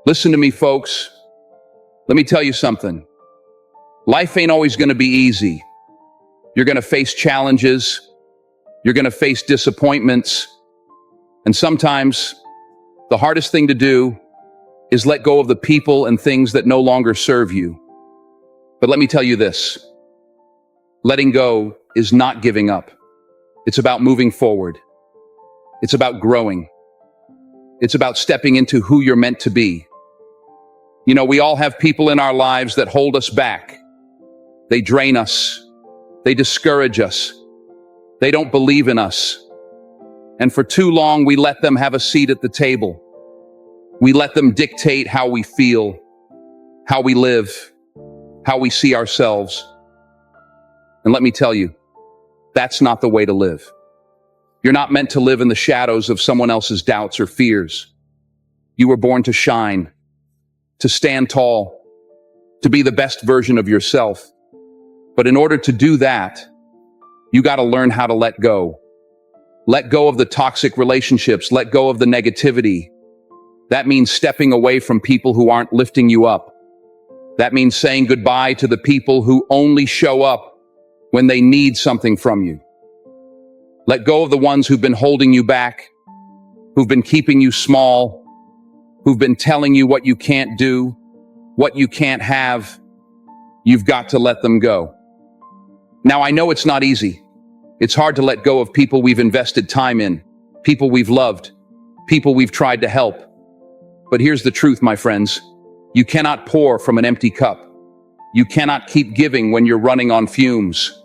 Listen to me, folks. Let me tell you something. Life ain't always going to be easy. You're going to face challenges. You're going to face disappointments. And sometimes the hardest thing to do is let go of the people and things that no longer serve you. But let me tell you this. Letting go is not giving up. It's about moving forward. It's about growing. It's about stepping into who you're meant to be. You know, we all have people in our lives that hold us back. They drain us. They discourage us. They don't believe in us. And for too long, we let them have a seat at the table. We let them dictate how we feel, how we live, how we see ourselves. And let me tell you, that's not the way to live. You're not meant to live in the shadows of someone else's doubts or fears. You were born to shine, to stand tall, to be the best version of yourself. But in order to do that, you got to learn how to let go. Let go of the toxic relationships. Let go of the negativity. That means stepping away from people who aren't lifting you up. That means saying goodbye to the people who only show up when they need something from you. Let go of the ones who've been holding you back, who've been keeping you small, who've been telling you what you can't do, what you can't have. You've got to let them go. Now, I know it's not easy. It's hard to let go of people we've invested time in, people we've loved, people we've tried to help. But here's the truth, my friends. You cannot pour from an empty cup. You cannot keep giving when you're running on fumes.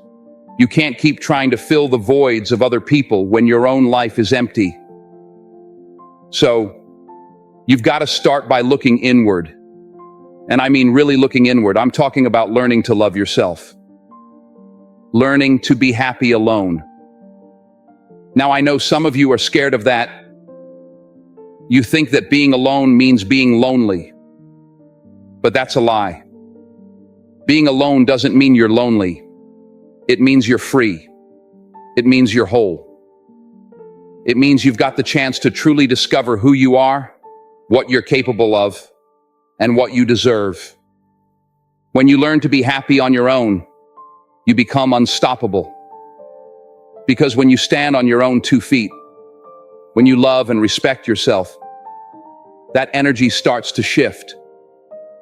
You can't keep trying to fill the voids of other people when your own life is empty. So, you've got to start by looking inward. And I mean really looking inward. I'm talking about learning to love yourself. Learning to be happy alone. Now, I know some of you are scared of that. You think that being alone means being lonely. But that's a lie. Being alone doesn't mean you're lonely. It means you're free. It means you're whole. It means you've got the chance to truly discover who you are, what you're capable of, and what you deserve. When you learn to be happy on your own, you become unstoppable. Because when you stand on your own 2 feet, when you love and respect yourself, that energy starts to shift.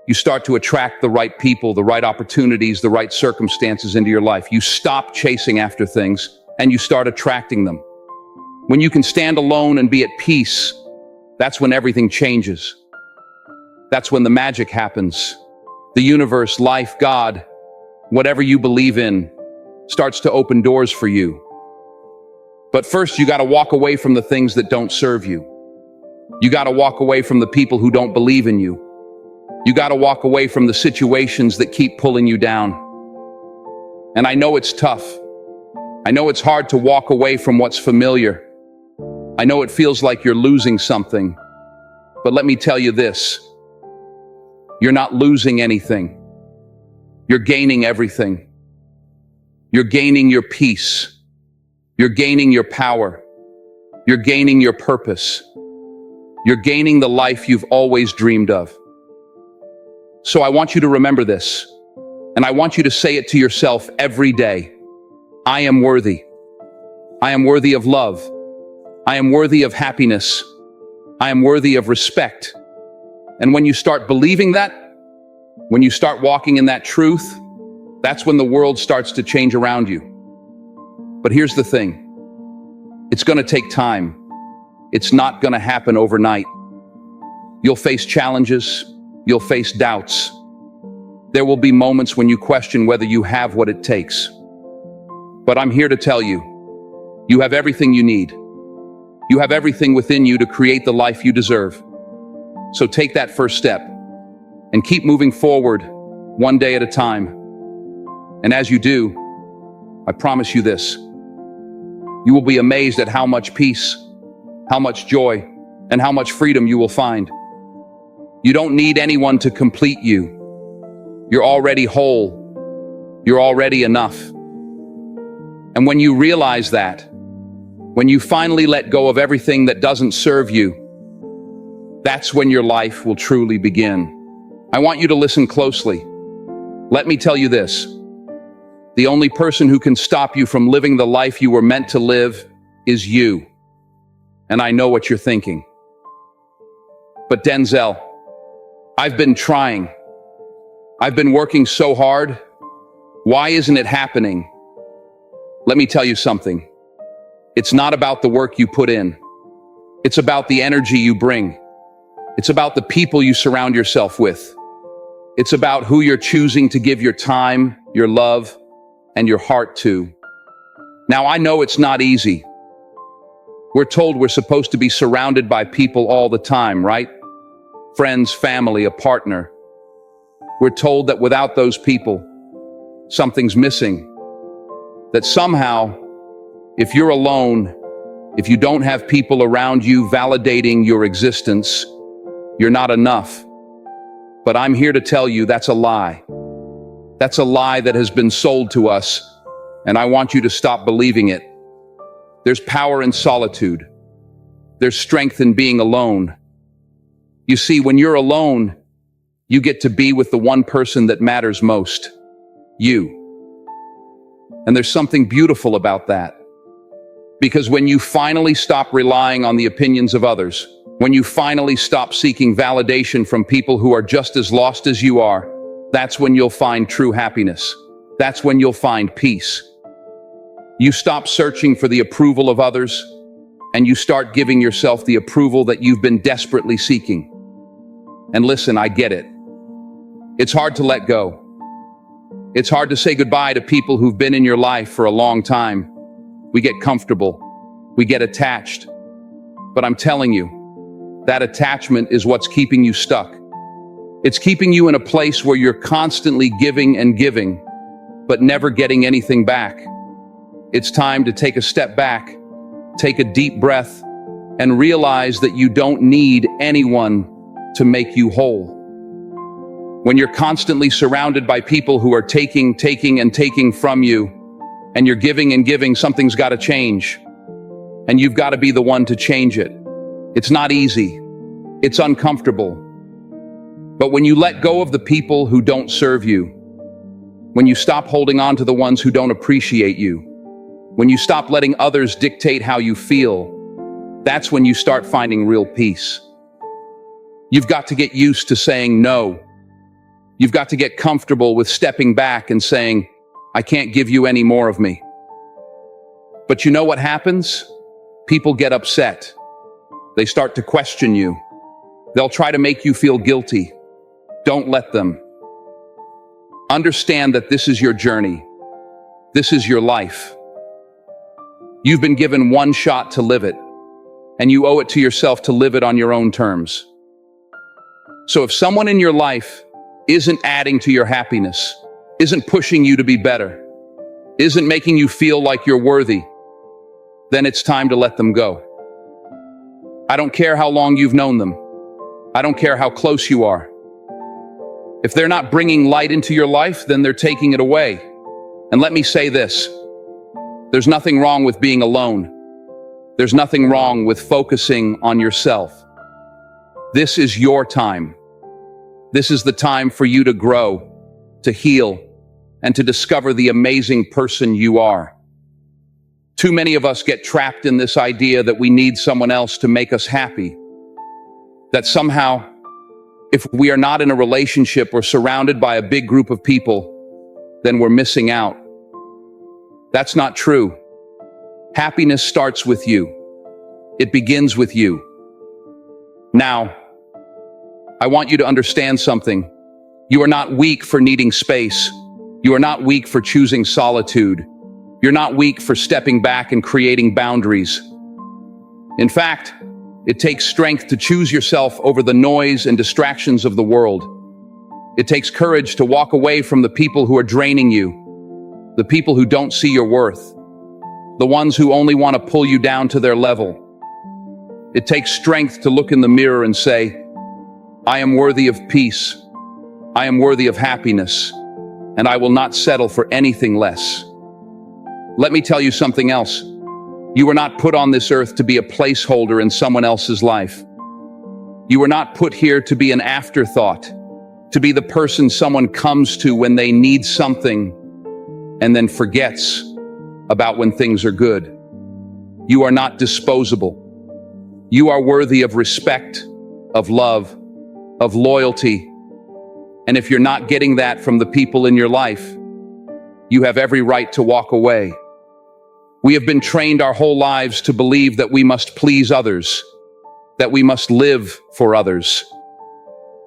You start to attract the right people, the right opportunities, the right circumstances into your life. You stop chasing after things and you start attracting them. When you can stand alone and be at peace, that's when everything changes. That's when the magic happens. The universe, life, God, whatever you believe in, starts to open doors for you. But first, you got to walk away from the things that don't serve you. You got to walk away from the people who don't believe in you. You got to walk away from the situations that keep pulling you down. And I know it's tough. I know it's hard to walk away from what's familiar. I know it feels like you're losing something. But let me tell you this. You're not losing anything. You're gaining everything. You're gaining your peace. You're gaining your power. You're gaining your purpose. You're gaining the life you've always dreamed of. So I want you to remember this, and I want you to say it to yourself every day. I am worthy. I am worthy of love. I am worthy of happiness. I am worthy of respect. And when you start believing that, when you start walking in that truth, that's when the world starts to change around you. But here's the thing. It's going to take time. It's not going to happen overnight. You'll face challenges. You'll face doubts. There will be moments when you question whether you have what it takes. But I'm here to tell you, you have everything you need. You have everything within you to create the life you deserve. So take that first step and keep moving forward one day at a time. And as you do, I promise you this, you will be amazed at how much peace, how much joy, and how much freedom you will find. You don't need anyone to complete you. You're already whole. You're already enough. And when you realize that, when you finally let go of everything that doesn't serve you, That's when your life will truly begin. I want you to listen closely. Let me tell you this. The only person who can stop you from living the life you were meant to live is you. And I know what you're thinking. But Denzel, I've been trying. I've been working so hard. Why isn't it happening? Let me tell you something. It's not about the work you put in. It's about the energy you bring. It's about the people you surround yourself with. It's about who you're choosing to give your time, your love, and your heart to. Now, I know it's not easy. We're told we're supposed to be surrounded by people all the time, right? Friends, family, a partner. We're told that without those people, something's missing. That somehow, if you're alone, if you don't have people around you validating your existence, you're not enough. But I'm here to tell you that's a lie. That's a lie that has been sold to us, and I want you to stop believing it. There's power in solitude. There's strength in being alone. You see, when you're alone, you get to be with the one person that matters most, you. And there's something beautiful about that. Because when you finally stop relying on the opinions of others, when you finally stop seeking validation from people who are just as lost as you are, that's when you'll find true happiness. That's when you'll find peace. You stop searching for the approval of others, and you start giving yourself the approval that you've been desperately seeking. And listen, I get it. It's hard to let go. It's hard to say goodbye to people who've been in your life for a long time. We get comfortable. We get attached. But I'm telling you, that attachment is what's keeping you stuck. It's keeping you in a place where you're constantly giving and giving, but never getting anything back. It's time to take a step back, take a deep breath, and realize that you don't need anyone to make you whole. When you're constantly surrounded by people who are taking and taking from you, and you're giving and giving, something's got to change. And you've got to be the one to change it. It's not easy. It's uncomfortable. But when you let go of the people who don't serve you, when you stop holding on to the ones who don't appreciate you, when you stop letting others dictate how you feel, that's when you start finding real peace. You've got to get used to saying no. You've got to get comfortable with stepping back and saying, I can't give you any more of me. But you know what happens? People get upset. They start to question you. They'll try to make you feel guilty. Don't let them. Understand that this is your journey. This is your life. You've been given one shot to live it, and you owe it to yourself to live it on your own terms. So if someone in your life isn't adding to your happiness, isn't pushing you to be better, isn't making you feel like you're worthy, then it's time to let them go. I don't care how long you've known them. I don't care how close you are. If they're not bringing light into your life, then they're taking it away. And let me say this, there's nothing wrong with being alone. There's nothing wrong with focusing on yourself. This is your time. This is the time for you to grow, to heal, and to discover the amazing person you are. Too many of us get trapped in this idea that we need someone else to make us happy. That somehow, if we are not in a relationship or surrounded by a big group of people, then we're missing out. That's not true. Happiness starts with you. It begins with you. Now, I want you to understand something. You are not weak for needing space. You are not weak for choosing solitude. You're not weak for stepping back and creating boundaries. In fact, it takes strength to choose yourself over the noise and distractions of the world. It takes courage to walk away from the people who are draining you, the people who don't see your worth, the ones who only want to pull you down to their level. It takes strength to look in the mirror and say, I am worthy of peace. I am worthy of happiness, and I will not settle for anything less. Let me tell you something else. You were not put on this earth to be a placeholder in someone else's life. You were not put here to be an afterthought, to be the person someone comes to when they need something and then forgets about when things are good. You are not disposable. You are worthy of respect, of love, of loyalty. And if you're not getting that from the people in your life, you have every right to walk away. We have been trained our whole lives to believe that we must please others, that we must live for others.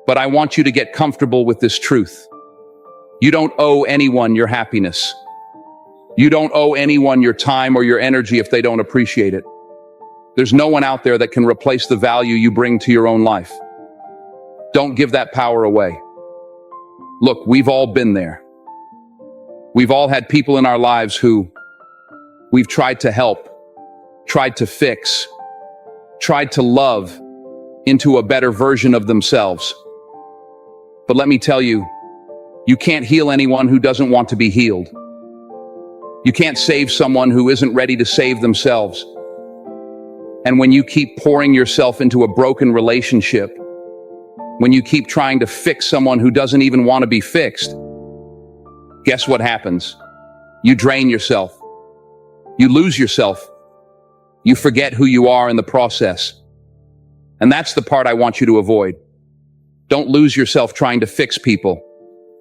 But I want you to get comfortable with this truth. You don't owe anyone your happiness. You don't owe anyone your time or your energy if they don't appreciate it. There's no one out there that can replace the value you bring to your own life. Don't give that power away. Look, we've all been there. We've all had people in our lives who we've tried to help, tried to fix, tried to love into a better version of themselves. But let me tell you, you can't heal anyone who doesn't want to be healed. You can't save someone who isn't ready to save themselves. And when you keep pouring yourself into a broken relationship, when you keep trying to fix someone who doesn't even want to be fixed, guess what happens? You drain yourself. You lose yourself. You forget who you are in the process. And that's the part I want you to avoid. Don't lose yourself trying to fix people.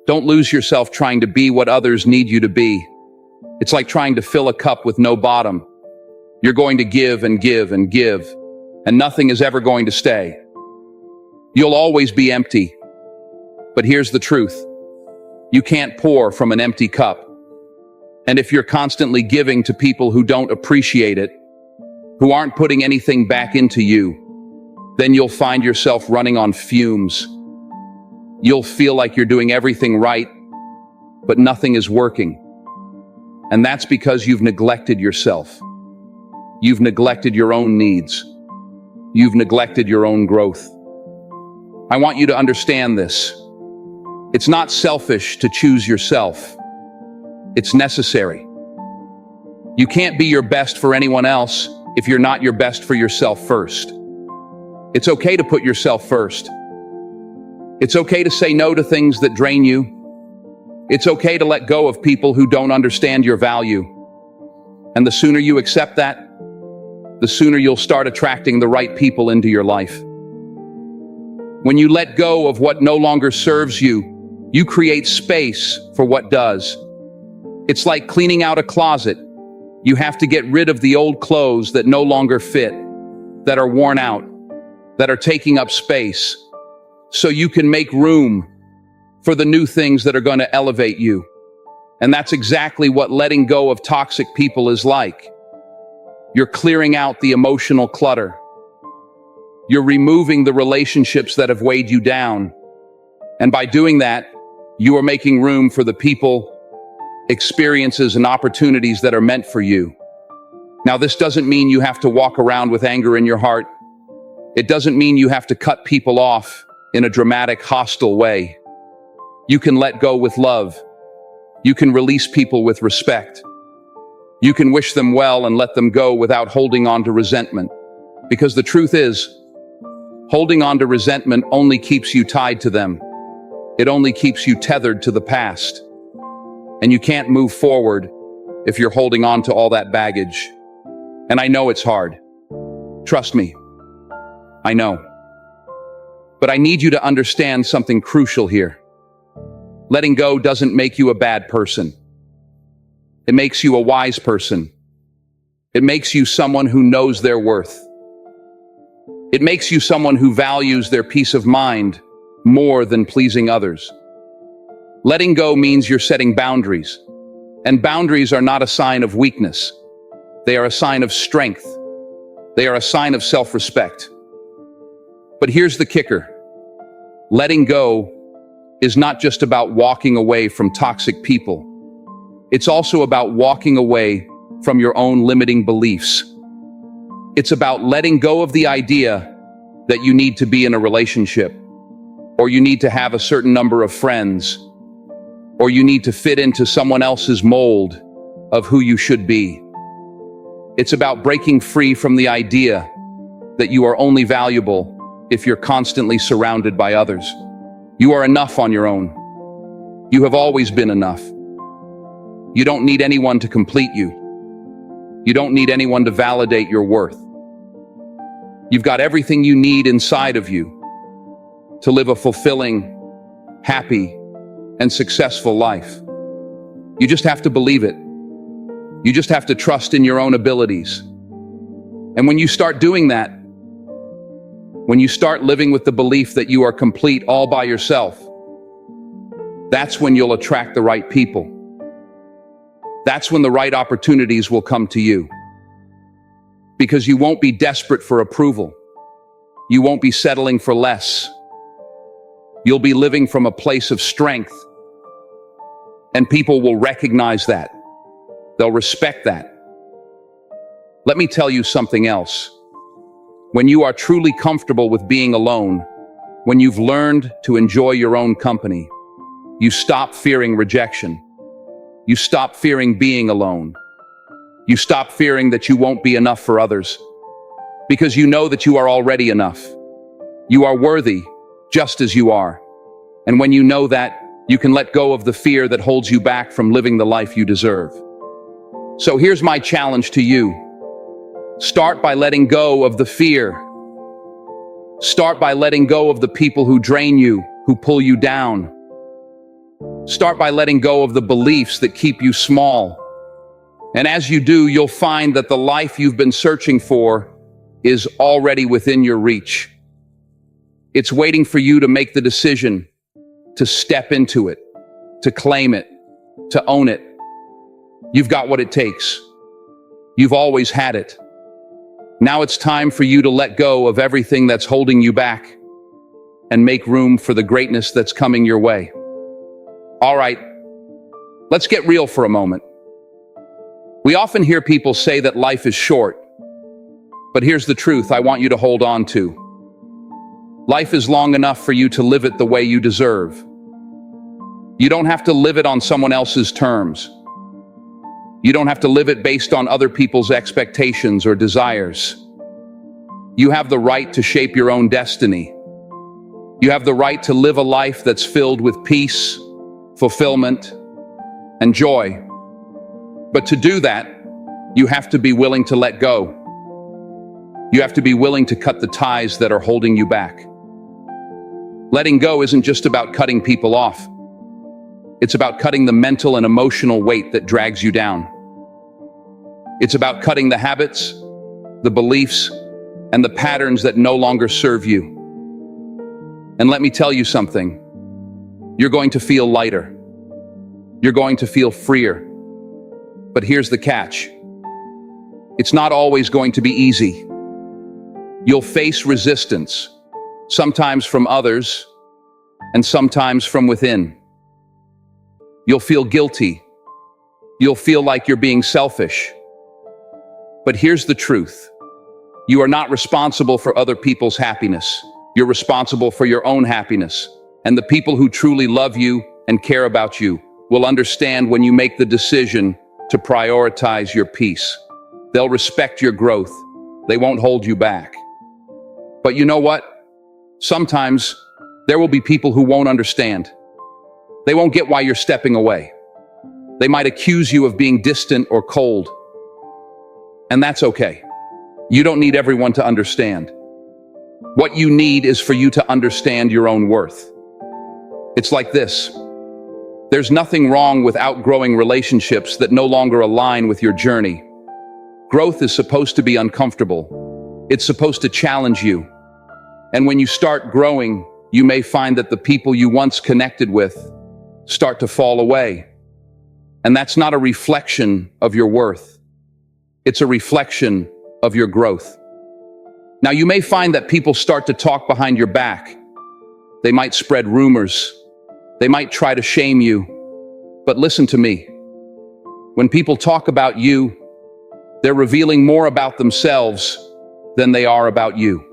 Don't lose yourself trying to be what others need you to be. It's like trying to fill a cup with no bottom. You're going to give and give and give, and nothing is ever going to stay. You'll always be empty. But here's the truth. You can't pour from an empty cup. And if you're constantly giving to people who don't appreciate it, who aren't putting anything back into you, then you'll find yourself running on fumes. You'll feel like you're doing everything right, but nothing is working. And that's because you've neglected yourself. You've neglected your own needs. You've neglected your own growth. I want you to understand this. It's not selfish to choose yourself. It's necessary. You can't be your best for anyone else if you're not your best for yourself first. It's okay to put yourself first. It's okay to say no to things that drain you. It's okay to let go of people who don't understand your value. And the sooner you accept that, the sooner you'll start attracting the right people into your life. When you let go of what no longer serves you, you create space for what does. It's like cleaning out a closet. You have to get rid of the old clothes that no longer fit, that are worn out, that are taking up space, so you can make room for the new things that are going to elevate you. And that's exactly what letting go of toxic people is like. You're clearing out the emotional clutter. You're removing the relationships that have weighed you down. And by doing that, you are making room for the people, experiences, and opportunities that are meant for you. Now, this doesn't mean you have to walk around with anger in your heart. It doesn't mean you have to cut people off in a dramatic, hostile way. You can let go with love. You can release people with respect. You can wish them well and let them go without holding on to resentment. Because the truth is, holding on to resentment only keeps you tied to them. It only keeps you tethered to the past. And you can't move forward if you're holding on to all that baggage. And I know it's hard. Trust me. I know. But I need you to understand something crucial here. Letting go doesn't make you a bad person. It makes you a wise person. It makes you someone who knows their worth. It makes you someone who values their peace of mind more than pleasing others. Letting go means you're setting boundaries. And boundaries are not a sign of weakness. They are a sign of strength. They are a sign of self-respect. But here's the kicker. Letting go is not just about walking away from toxic people. It's also about walking away from your own limiting beliefs. It's about letting go of the idea that you need to be in a relationship, or you need to have a certain number of friends, or you need to fit into someone else's mold of who you should be. It's about breaking free from the idea that you are only valuable if you're constantly surrounded by others. You are enough on your own. You have always been enough. You don't need anyone to complete you. You don't need anyone to validate your worth. You've got everything you need inside of you to live a fulfilling, happy, and successful life. You just have to believe it. You just have to trust in your own abilities. And when you start doing that, when you start living with the belief that you are complete all by yourself, that's when you'll attract the right people. That's when the right opportunities will come to you. Because you won't be desperate for approval. You won't be settling for less. You'll be living from a place of strength. And people will recognize that. They'll respect that. Let me tell you something else. When you are truly comfortable with being alone, when you've learned to enjoy your own company, you stop fearing rejection. You stop fearing being alone. You stop fearing that you won't be enough for others, because you know that you are already enough. You are worthy, just as you are. And when you know that, you can let go of the fear that holds you back from living the life you deserve. So here's my challenge to you. Start by letting go of the fear. Start by letting go of the people who drain you, who pull you down. Start by letting go of the beliefs that keep you small. And as you do, you'll find that the life you've been searching for is already within your reach. It's waiting for you to make the decision to step into it, to claim it, to own it. You've got what it takes. You've always had it. Now it's time for you to let go of everything that's holding you back and make room for the greatness that's coming your way. All right, let's get real for a moment. We often hear people say that life is short, but here's the truth I want you to hold on to. Life is long enough for you to live it the way you deserve. You don't have to live it on someone else's terms. You don't have to live it based on other people's expectations or desires. You have the right to shape your own destiny. You have the right to live a life that's filled with peace, fulfillment, and joy. But to do that, you have to be willing to let go. You have to be willing to cut the ties that are holding you back. Letting go isn't just about cutting people off. It's about cutting the mental and emotional weight that drags you down. It's about cutting the habits, the beliefs, and the patterns that no longer serve you. And let me tell you something. You're going to feel lighter. You're going to feel freer. But here's the catch. It's not always going to be easy. You'll face resistance, sometimes from others, and sometimes from within. You'll feel guilty. You'll feel like you're being selfish. But here's the truth. You are not responsible for other people's happiness. You're responsible for your own happiness. And the people who truly love you and care about you will understand when you make the decision to prioritize your peace. They'll respect your growth. They won't hold you back. But you know what? Sometimes there will be people who won't understand. They won't get why you're stepping away. They might accuse you of being distant or cold. And that's okay. You don't need everyone to understand. What you need is for you to understand your own worth. It's like this. There's nothing wrong with outgrowing relationships that no longer align with your journey. Growth is supposed to be uncomfortable. It's supposed to challenge you. And when you start growing, you may find that the people you once connected with start to fall away. And that's not a reflection of your worth. It's a reflection of your growth. Now, you may find that people start to talk behind your back. They might spread rumors. They might try to shame you. But listen to me. When people talk about you, they're revealing more about themselves than they are about you.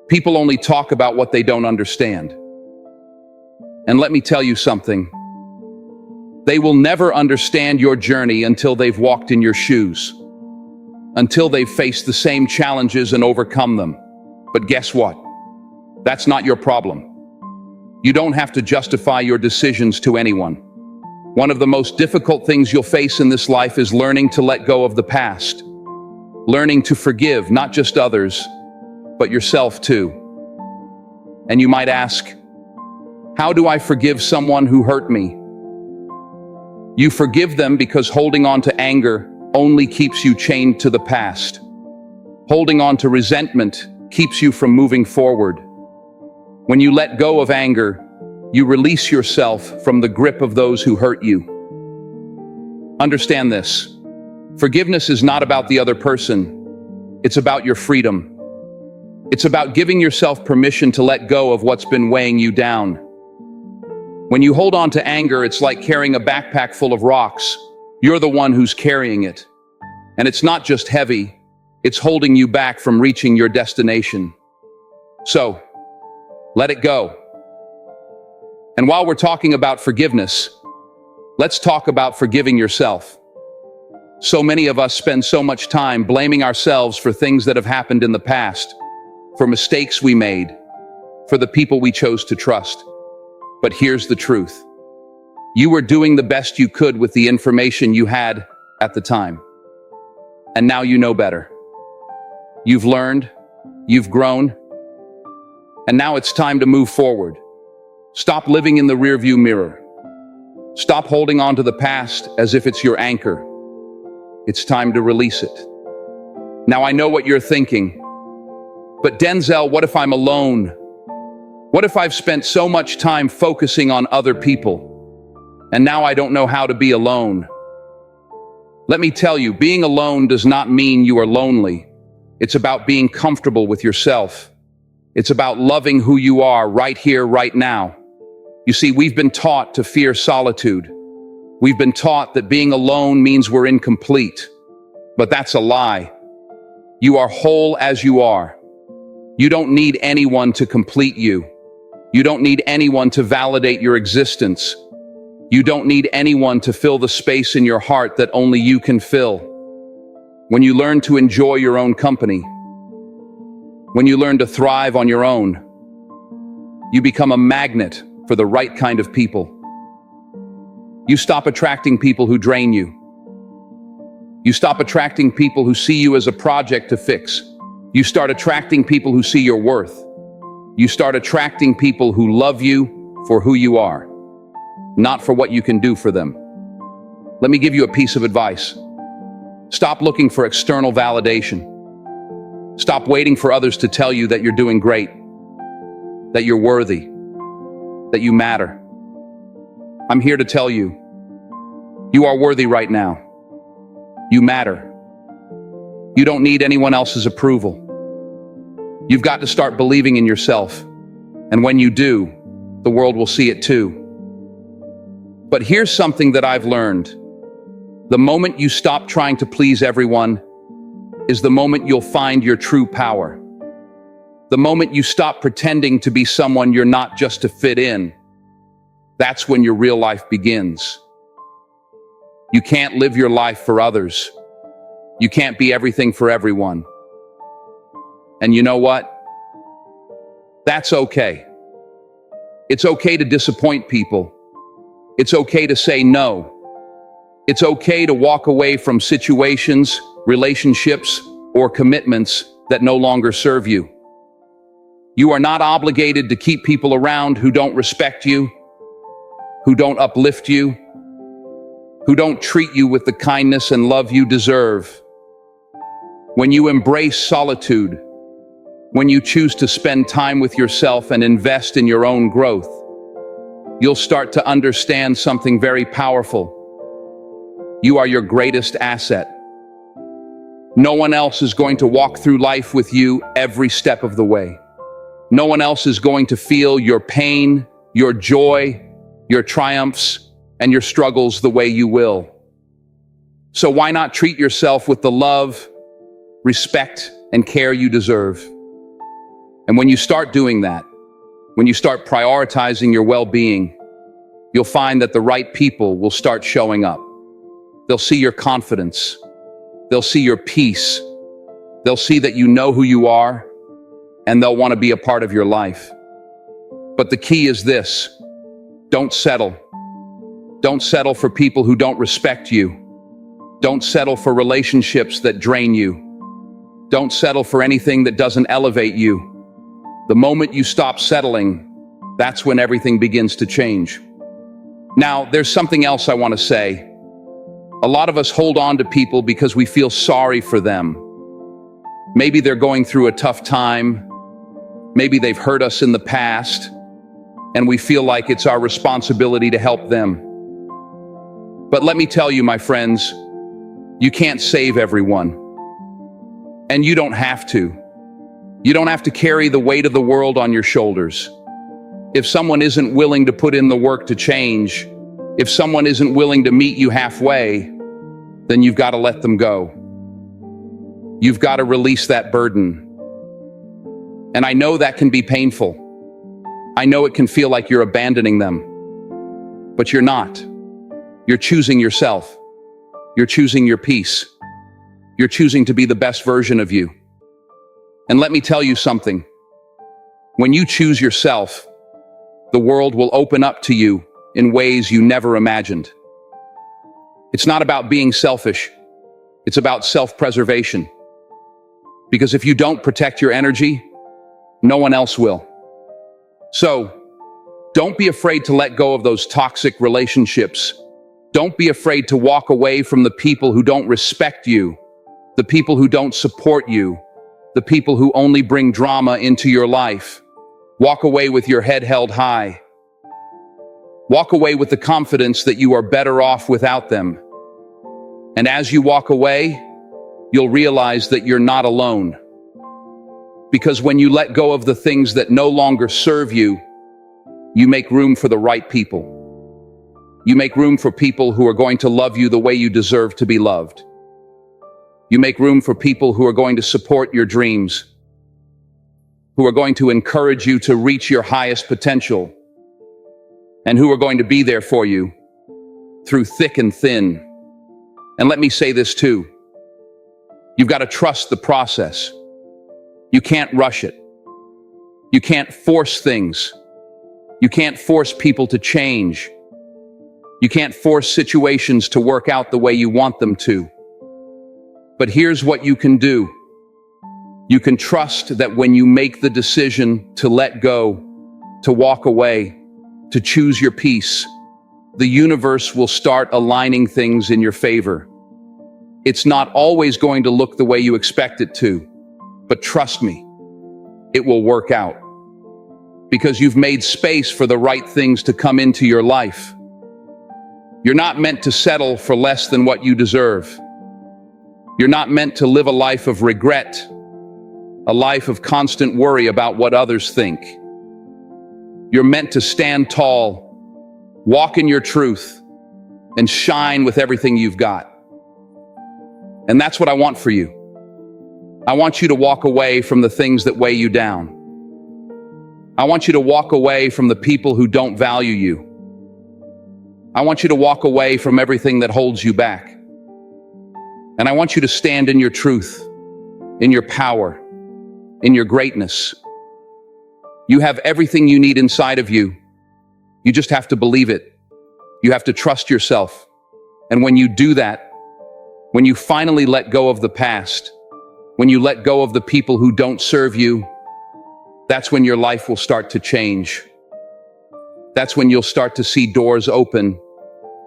People only talk about what they don't understand. And let me tell you something. They will never understand your journey until they've walked in your shoes, until they've faced the same challenges and overcome them. But guess what? That's not your problem. You don't have to justify your decisions to anyone. One of the most difficult things you'll face in this life is learning to let go of the past. Learning to forgive not just others, but yourself too. And you might ask, how do I forgive someone who hurt me? You forgive them because holding on to anger only keeps you chained to the past. Holding on to resentment keeps you from moving forward. When you let go of anger, you release yourself from the grip of those who hurt you. Understand this. Forgiveness is not about the other person. It's about your freedom. It's about giving yourself permission to let go of what's been weighing you down. When you hold on to anger, it's like carrying a backpack full of rocks. You're the one who's carrying it. And it's not just heavy, it's holding you back from reaching your destination. So, let it go. And while we're talking about forgiveness, let's talk about forgiving yourself. So many of us spend so much time blaming ourselves for things that have happened in the past, for mistakes we made, for the people we chose to trust. But here's the truth. You were doing the best you could with the information you had at the time. And now you know better. You've learned, you've grown, and now it's time to move forward. Stop living in the rearview mirror. Stop holding on to the past as if it's your anchor. It's time to release it. Now I know what you're thinking, but Denzel, what if I'm alone? What if I've spent so much time focusing on other people, and now I don't know how to be alone? Let me tell you, being alone does not mean you are lonely. It's about being comfortable with yourself. It's about loving who you are right here, right now. You see, we've been taught to fear solitude. We've been taught that being alone means we're incomplete. But that's a lie. You are whole as you are. You don't need anyone to complete you. You don't need anyone to validate your existence. You don't need anyone to fill the space in your heart that only you can fill. When you learn to enjoy your own company, when you learn to thrive on your own, you become a magnet for the right kind of people. You stop attracting people who drain you. You stop attracting people who see you as a project to fix. You start attracting people who see your worth. You start attracting people who love you for who you are, not for what you can do for them. Let me give you a piece of advice. Stop looking for external validation. Stop waiting for others to tell you that you're doing great, that you're worthy, that you matter. I'm here to tell you, you are worthy right now. You matter. You don't need anyone else's approval. You've got to start believing in yourself. And when you do, the world will see it too. But here's something that I've learned. The moment you stop trying to please everyone is the moment you'll find your true power. The moment you stop pretending to be someone you're not just to fit in, that's when your real life begins. You can't live your life for others. You can't be everything for everyone. And you know what? That's okay. It's okay to disappoint people. It's okay to say no. It's okay to walk away from situations, relationships, or commitments that no longer serve you. You are not obligated to keep people around who don't respect you, who don't uplift you, who don't treat you with the kindness and love you deserve. When you embrace solitude, when you choose to spend time with yourself and invest in your own growth, you'll start to understand something very powerful. You are your greatest asset. No one else is going to walk through life with you every step of the way. No one else is going to feel your pain, your joy, your triumphs, and your struggles the way you will. So why not treat yourself with the love, respect, and care you deserve? And when you start doing that, when you start prioritizing your well-being, you'll find that the right people will start showing up. They'll see your confidence. They'll see your peace. They'll see that you know who you are, and they'll want to be a part of your life. But the key is this: don't settle. Don't settle for people who don't respect you. Don't settle for relationships that drain you. Don't settle for anything that doesn't elevate you. The moment you stop settling, that's when everything begins to change. Now, there's something else I want to say. A lot of us hold on to people because we feel sorry for them. Maybe they're going through a tough time. Maybe they've hurt us in the past, and we feel like it's our responsibility to help them. But let me tell you, my friends, you can't save everyone. And you don't have to. You don't have to carry the weight of the world on your shoulders. If someone isn't willing to put in the work to change, if someone isn't willing to meet you halfway, then you've got to let them go. You've got to release that burden. And I know that can be painful. I know it can feel like you're abandoning them. But you're not. You're choosing yourself. You're choosing your peace. You're choosing to be the best version of you. And let me tell you something. When you choose yourself, the world will open up to you in ways you never imagined. It's not about being selfish. It's about self-preservation. Because if you don't protect your energy, no one else will. So, don't be afraid to let go of those toxic relationships. Don't be afraid to walk away from the people who don't respect you, the people who don't support you, the people who only bring drama into your life. Walk away with your head held high. Walk away with the confidence that you are better off without them. And as you walk away, you'll realize that you're not alone. Because when you let go of the things that no longer serve you, you make room for the right people. You make room for people who are going to love you the way you deserve to be loved. You make room for people who are going to support your dreams, who are going to encourage you to reach your highest potential, and who are going to be there for you through thick and thin. And let me say this too. You've got to trust the process. You can't rush it. You can't force things. You can't force people to change. You can't force situations to work out the way you want them to. But here's what you can do. You can trust that when you make the decision to let go, to walk away, to choose your peace, the universe will start aligning things in your favor. It's not always going to look the way you expect it to, but trust me, it will work out. Because you've made space for the right things to come into your life. You're not meant to settle for less than what you deserve. You're not meant to live a life of regret, a life of constant worry about what others think. You're meant to stand tall, walk in your truth, and shine with everything you've got. And that's what I want for you. I want you to walk away from the things that weigh you down. I want you to walk away from the people who don't value you. I want you to walk away from everything that holds you back. And I want you to stand in your truth, in your power, in your greatness. You have everything you need inside of you. You just have to believe it. You have to trust yourself. And when you do that, when you finally let go of the past, when you let go of the people who don't serve you, that's when your life will start to change. That's when you'll start to see doors open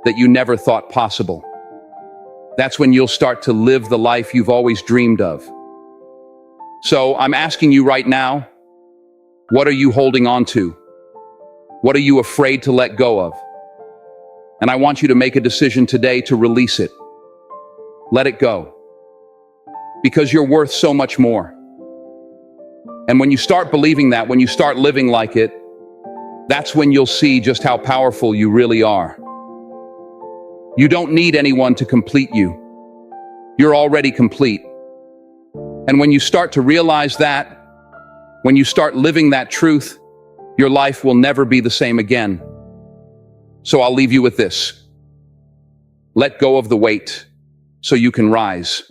that you never thought possible. That's when you'll start to live the life you've always dreamed of. So I'm asking you right now, what are you holding on to? What are you afraid to let go of? And I want you to make a decision today to release it. Let it go. Because you're worth so much more. And when you start believing that, when you start living like it, that's when you'll see just how powerful you really are. You don't need anyone to complete you. You're already complete. And when you start to realize that, when you start living that truth, your life will never be the same again. So I'll leave you with this. Let go of the weight so you can rise.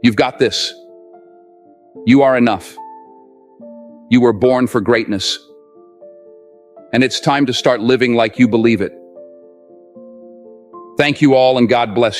You've got this. You are enough. You were born for greatness. And it's time to start living like you believe it. Thank you all, and God bless you.